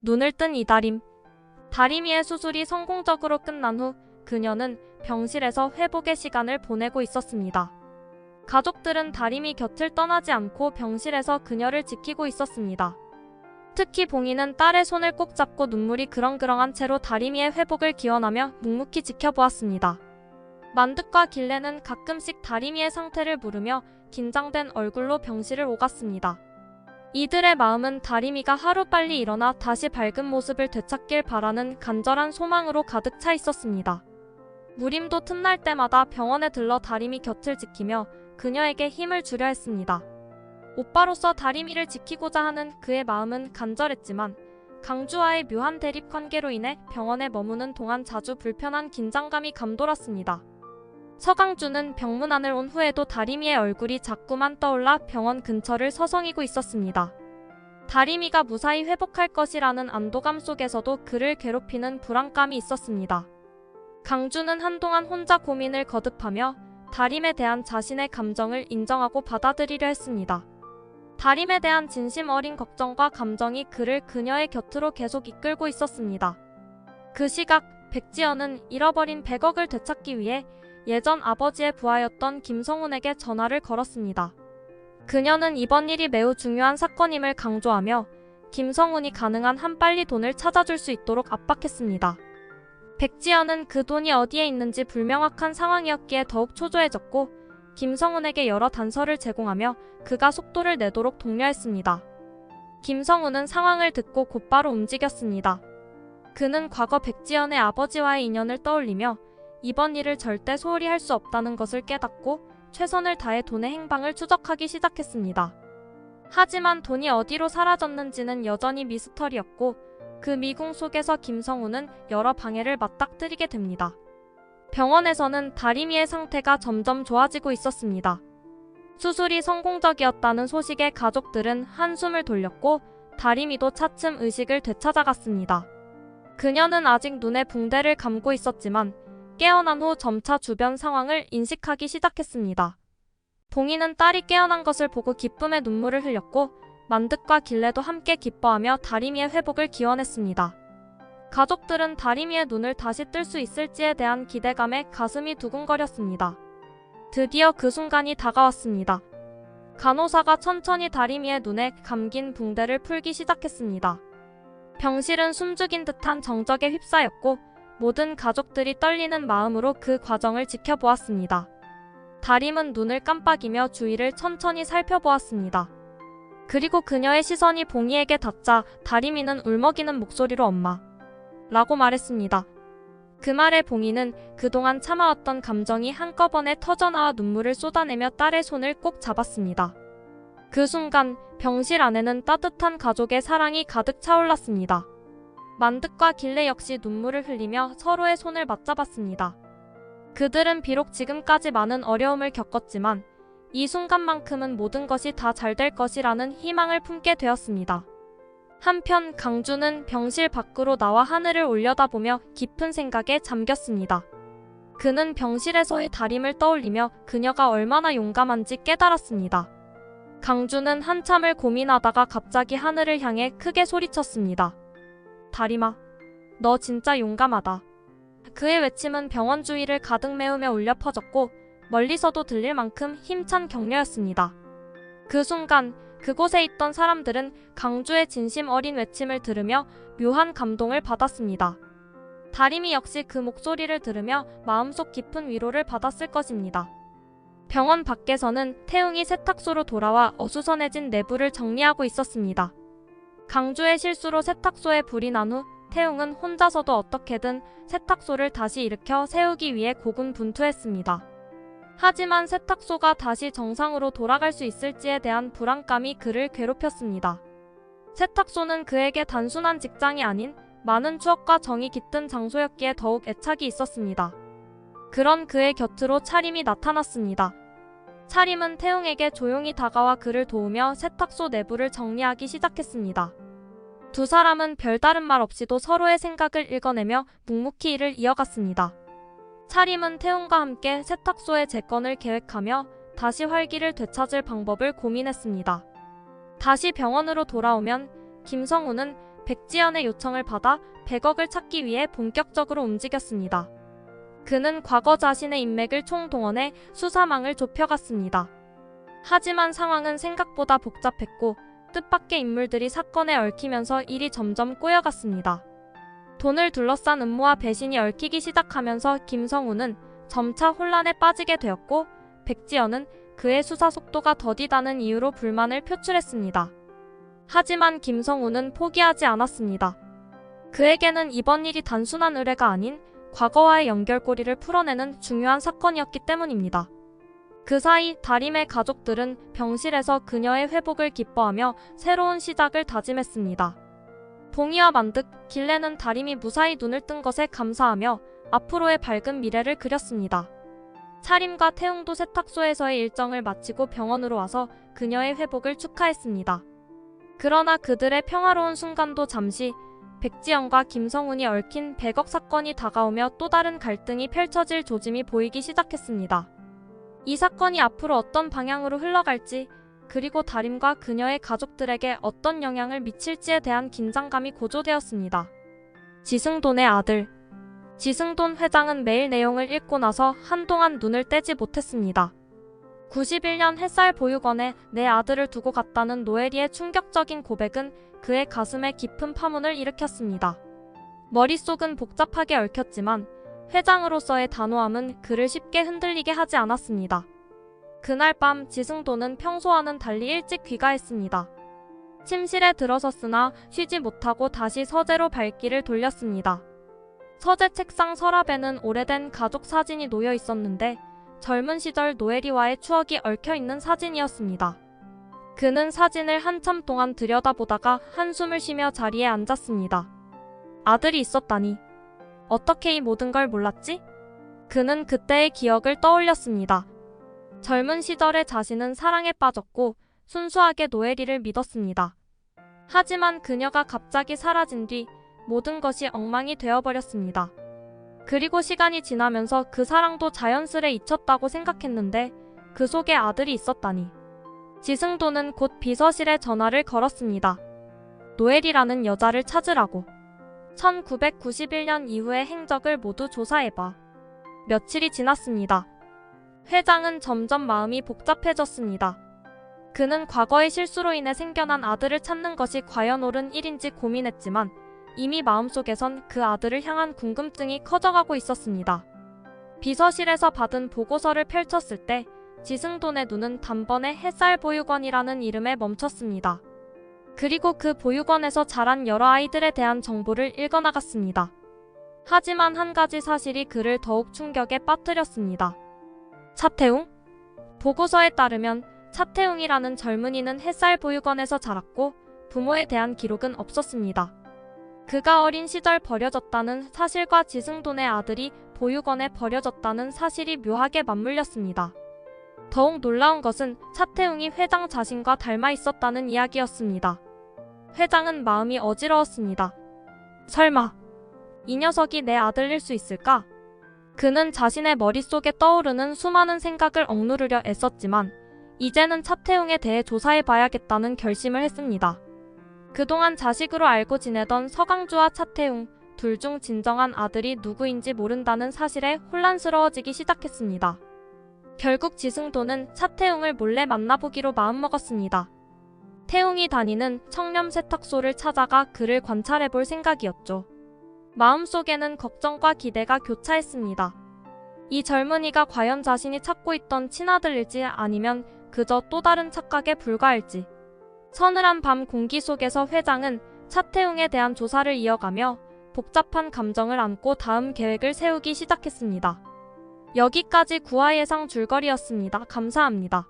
눈을 뜬 이다림. 다림이의 수술이 성공적으로 끝난 후 그녀는 병실에서 회복의 시간을 보내고 있었습니다. 가족들은 다림이 곁을 떠나지 않고 병실에서 그녀를 지키고 있었습니다. 특히 봉이는 딸의 손을 꼭 잡고 눈물이 그렁그렁한 채로 다림이의 회복을 기원하며 묵묵히 지켜보았습니다. 만득과 길레는 가끔씩 다림이의 상태를 물으며 긴장된 얼굴로 병실을 오갔습니다. 이들의 마음은 다림이가 하루빨리 일어나 다시 밝은 모습을 되찾길 바라는 간절한 소망으로 가득 차 있었습니다. 무림도 틈날 때마다 병원에 들러 다림이 곁을 지키며 그녀에게 힘을 주려 했습니다. 오빠로서 다림이를 지키고자 하는 그의 마음은 간절했지만 강주와의 묘한 대립 관계로 인해 병원에 머무는 동안 자주 불편한 긴장감이 감돌았습니다. 서강주는 병문안을 온 후에도 다림이의 얼굴이 자꾸만 떠올라 병원 근처를 서성이고 있었습니다. 다림이가 무사히 회복할 것이라는 안도감 속에서도 그를 괴롭히는 불안감이 있었습니다. 강주는 한동안 혼자 고민을 거듭하며 다림에 대한 자신의 감정을 인정하고 받아들이려 했습니다. 다림에 대한 진심 어린 걱정과 감정이 그를 그녀의 곁으로 계속 이끌고 있었습니다. 그 시각 백지연은 잃어버린 100억을 되찾기 위해 예전 아버지의 부하였던 김성훈에게 전화를 걸었습니다. 그녀는 이번 일이 매우 중요한 사건임을 강조하며 김성훈이 가능한 한 빨리 돈을 찾아줄 수 있도록 압박했습니다. 백지연은 그 돈이 어디에 있는지 불명확한 상황이었기에 더욱 초조해졌고 김성훈에게 여러 단서를 제공하며 그가 속도를 내도록 독려했습니다. 김성훈은 상황을 듣고 곧바로 움직였습니다. 그는 과거 백지연의 아버지와의 인연을 떠올리며 이번 일을 절대 소홀히 할 수 없다는 것을 깨닫고 최선을 다해 돈의 행방을 추적하기 시작했습니다. 하지만 돈이 어디로 사라졌는지는 여전히 미스터리였고 그 미궁 속에서 김성훈은 여러 방해를 맞닥뜨리게 됩니다. 병원에서는 다림이의 상태가 점점 좋아지고 있었습니다. 수술이 성공적이었다는 소식에 가족들은 한숨을 돌렸고 다림이도 차츰 의식을 되찾아갔습니다. 그녀는 아직 눈에 붕대를 감고 있었지만 깨어난 후 점차 주변 상황을 인식하기 시작했습니다. 봉이는 딸이 깨어난 것을 보고 기쁨의 눈물을 흘렸고 만득과 길레도 함께 기뻐하며 다림이의 회복을 기원했습니다. 가족들은 다림이의 눈을 다시 뜰 수 있을지에 대한 기대감에 가슴이 두근거렸습니다. 드디어 그 순간이 다가왔습니다. 간호사가 천천히 다림이의 눈에 감긴 붕대를 풀기 시작했습니다. 병실은 숨죽인 듯한 정적에 휩싸였고 모든 가족들이 떨리는 마음으로 그 과정을 지켜보았습니다. 다림은 눈을 깜빡이며 주위를 천천히 살펴보았습니다. 그리고 그녀의 시선이 봉이에게 닿자 다림이는 울먹이는 목소리로 엄마 라고 말했습니다. 그 말에 봉이는 그동안 참아왔던 감정이 한꺼번에 터져나와 눈물을 쏟아내며 딸의 손을 꼭 잡았습니다. 그 순간 병실 안에는 따뜻한 가족의 사랑이 가득 차올랐습니다. 만득과 길레 역시 눈물을 흘리며 서로의 손을 맞잡았습니다. 그들은 비록 지금까지 많은 어려움을 겪었지만 이 순간만큼은 모든 것이 다 잘 될 것이라는 희망을 품게 되었습니다. 한편 강주는 병실 밖으로 나와 하늘을 올려다보며 깊은 생각에 잠겼습니다. 그는 병실에서의 다림을 떠올리며 그녀가 얼마나 용감한지 깨달았습니다. 강주는 한참을 고민하다가 갑자기 하늘을 향해 크게 소리쳤습니다. 다림아, 너 진짜 용감하다. 그의 외침은 병원 주위를 가득 메우며 울려 퍼졌고 멀리서도 들릴 만큼 힘찬 격려였습니다. 그 순간 그곳에 있던 사람들은 강주의 진심 어린 외침을 들으며 묘한 감동을 받았습니다. 다림이 역시 그 목소리를 들으며 마음속 깊은 위로를 받았을 것입니다. 병원 밖에서는 태웅이 세탁소로 돌아와 어수선해진 내부를 정리하고 있었습니다. 강주의 실수로 세탁소에 불이 난 후 태웅은 혼자서도 어떻게든 세탁소를 다시 일으켜 세우기 위해 고군분투했습니다. 하지만 세탁소가 다시 정상으로 돌아갈 수 있을지에 대한 불안감이 그를 괴롭혔습니다. 세탁소는 그에게 단순한 직장이 아닌 많은 추억과 정이 깃든 장소였기에 더욱 애착이 있었습니다. 그런 그의 곁으로 차림이 나타났습니다. 차림은 태웅에게 조용히 다가와 그를 도우며 세탁소 내부를 정리하기 시작했습니다. 두 사람은 별다른 말 없이도 서로의 생각을 읽어내며 묵묵히 일을 이어갔습니다. 차림은 태웅과 함께 세탁소의 재건을 계획하며 다시 활기를 되찾을 방법을 고민했습니다. 다시 병원으로 돌아오면 김성우는 백지연의 요청을 받아 100억을 찾기 위해 본격적으로 움직였습니다. 그는 과거 자신의 인맥을 총동원해 수사망을 좁혀갔습니다. 하지만 상황은 생각보다 복잡했고 뜻밖의 인물들이 사건에 얽히면서 일이 점점 꼬여갔습니다. 돈을 둘러싼 음모와 배신이 얽히기 시작하면서 김성우는 점차 혼란에 빠지게 되었고 백지연은 그의 수사 속도가 더디다는 이유로 불만을 표출했습니다. 하지만 김성우는 포기하지 않았습니다. 그에게는 이번 일이 단순한 의뢰가 아닌 과거와의 연결고리를 풀어내는 중요한 사건이었기 때문입니다. 그 사이 다림의 가족들은 병실에서 그녀의 회복을 기뻐하며 새로운 시작을 다짐했습니다. 봉이와 만득, 길레는 다림이 무사히 눈을 뜬 것에 감사하며 앞으로의 밝은 미래를 그렸습니다. 차림과 태웅도 세탁소에서의 일정을 마치고 병원으로 와서 그녀의 회복을 축하했습니다. 그러나 그들의 평화로운 순간도 잠시 백지연과 김성훈이 얽힌 100억 사건이 다가오며 또 다른 갈등이 펼쳐질 조짐이 보이기 시작했습니다. 이 사건이 앞으로 어떤 방향으로 흘러갈지, 그리고 다림과 그녀의 가족들에게 어떤 영향을 미칠지에 대한 긴장감이 고조되었습니다. 지승돈의 아들. 지승돈 회장은 메일 내용을 읽고 나서 한동안 눈을 떼지 못했습니다. 91년 햇살 보육원에 내 아들을 두고 갔다는 노엘이의 충격적인 고백은 그의 가슴에 깊은 파문을 일으켰습니다. 머릿속은 복잡하게 얽혔지만 회장으로서의 단호함은 그를 쉽게 흔들리게 하지 않았습니다. 그날 밤 지승돈은 평소와는 달리 일찍 귀가했습니다. 침실에 들어섰으나 쉬지 못하고 다시 서재로 발길을 돌렸습니다. 서재 책상 서랍에는 오래된 가족 사진이 놓여 있었는데 젊은 시절 노엘이와의 추억이 얽혀있는 사진이었습니다. 그는 사진을 한참 동안 들여다보다가 한숨을 쉬며 자리에 앉았습니다. 아들이 있었다니. 어떻게 이 모든 걸 몰랐지? 그는 그때의 기억을 떠올렸습니다. 젊은 시절의 자신은 사랑에 빠졌고 순수하게 노엘이를 믿었습니다. 하지만 그녀가 갑자기 사라진 뒤 모든 것이 엉망이 되어버렸습니다. 그리고 시간이 지나면서 그 사랑도 자연스레 잊혔다고 생각했는데 그 속에 아들이 있었다니. 지승돈은 곧 비서실에 전화를 걸었습니다. 노엘이라는 여자를 찾으라고. 1991년 이후의 행적을 모두 조사해봐. 며칠이 지났습니다. 회장은 점점 마음이 복잡해졌습니다. 그는 과거의 실수로 인해 생겨난 아들을 찾는 것이 과연 옳은 일인지 고민했지만 이미 마음속에선 그 아들을 향한 궁금증이 커져가고 있었습니다. 비서실에서 받은 보고서를 펼쳤을 때 지승돈의 눈은 단번에 햇살보육원이라는 이름에 멈췄습니다. 그리고 그 보육원에서 자란 여러 아이들에 대한 정보를 읽어나갔습니다. 하지만 한 가지 사실이 그를 더욱 충격에 빠뜨렸습니다. 차태웅? 보고서에 따르면 차태웅이라는 젊은이는 햇살보육원에서 자랐고 부모에 대한 기록은 없었습니다. 그가 어린 시절 버려졌다는 사실과 지승돈의 아들이 보육원에 버려졌다는 사실이 묘하게 맞물렸습니다. 더욱 놀라운 것은 차태웅이 회장 자신과 닮아 있었다는 이야기였습니다. 회장은 마음이 어지러웠습니다. 설마 이 녀석이 내 아들일 수 있을까? 그는 자신의 머릿속에 떠오르는 수많은 생각을 억누르려 애썼지만 이제는 차태웅에 대해 조사해봐야겠다는 결심을 했습니다. 그동안 자식으로 알고 지내던 서강주와 차태웅, 둘 중 진정한 아들이 누구인지 모른다는 사실에 혼란스러워지기 시작했습니다. 결국 지승돈은 차태웅을 몰래 만나보기로 마음먹었습니다. 태웅이 다니는 청렴 세탁소를 찾아가 그를 관찰해볼 생각이었죠. 마음속에는 걱정과 기대가 교차했습니다. 이 젊은이가 과연 자신이 찾고 있던 친아들일지 아니면 그저 또 다른 착각에 불과할지. 서늘한 밤 공기 속에서 회장은 차태웅에 대한 조사를 이어가며 복잡한 감정을 안고 다음 계획을 세우기 시작했습니다. 여기까지 구화 예상 줄거리였습니다. 감사합니다.